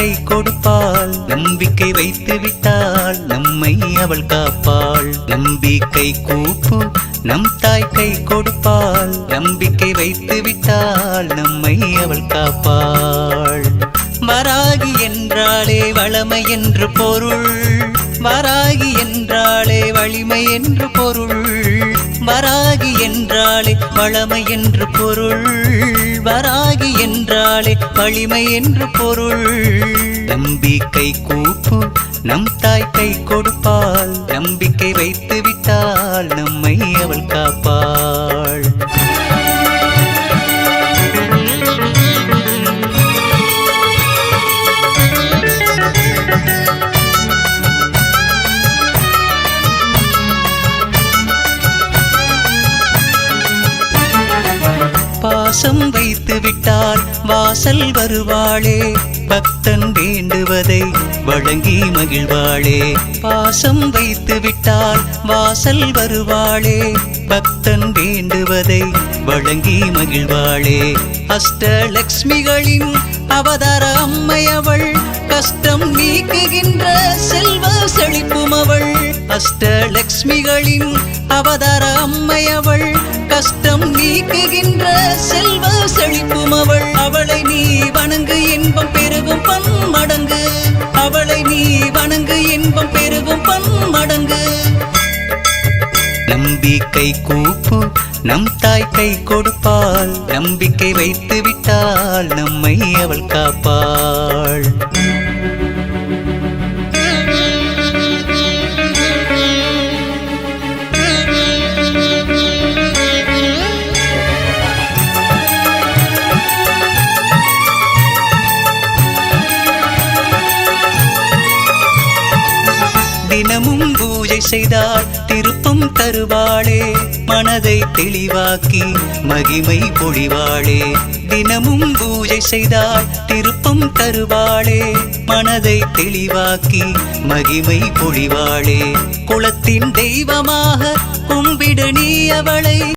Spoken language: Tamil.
கை கொடுப்பாள். நம்பிக்கை வைத்து விட்டாள் நம்மை அவள் காப்பாள். நம்பிக்கை கூப்பு நம் தாய் கை கொடுப்பாள். நம்பிக்கை வைத்து விட்டாள் நம்மை அவள் காப்பாள். வராகி என்றாலே வளமை என்று பொருள். வராகி என்றாலே வலிமை என்று பொருள். வராகி என்றாலே வளமை என்று பொருள். வராகி என்றாலே வலிமை என்று பொருள். நம்பிக்கை கூப்பு நம் தாய் கை கொடுப்பாள். நம்பிக்கை வைத்து விட்டாள் நம்மை அவள் காப்பாள். பாசம் வைத்து விட்டால் வாசல் வருவாளே. பக்தன் வேண்டுவதை வழங்கி மகிழ்வாளே. பாசம் வைத்து விட்டால் வாசல் வருவாளே. பக்தன் வேண்டுவதை வழங்கி மகிழ்வாளே. அஷ்டலக்ஷ்மிகளின் அவதார அம்மை அவள். கஷ்டம் நீக்குகின்ற செல்வ செழிப்பும் அவள். அஷ்டலக்ஷ்மிகளின் அவதார அம்மை அவள். கஷ்டம் நீக்குகின்ற செல்வ செழிப்பும் அவள். அவளை நீ வணங்கு இன்பம் பெருகும் பன்மடங்கு. அவளை நீ வணங்கு இன்பம் பெருகும் பன்மடங்கு. நம்பிக்கை கூப்பு நம் தாய் கை கொடுப்பாள். நம்பிக்கை வைத்து விட்டாள் நம்மை அவள் காப்பாள். தினமும் பூஜை செய்தால் திருப்பம் தருவாளே. மனதை தெளிவாக்கி மகிமை பொழிவாளே. தினமும் பூஜை செய்தால் திருப்பம் தருவாளே. மனதை தெளிவாக்கி மகிமை பொழிவாளே. குலத்தின் தெய்வமாக கும்பிடு நீ அவளை.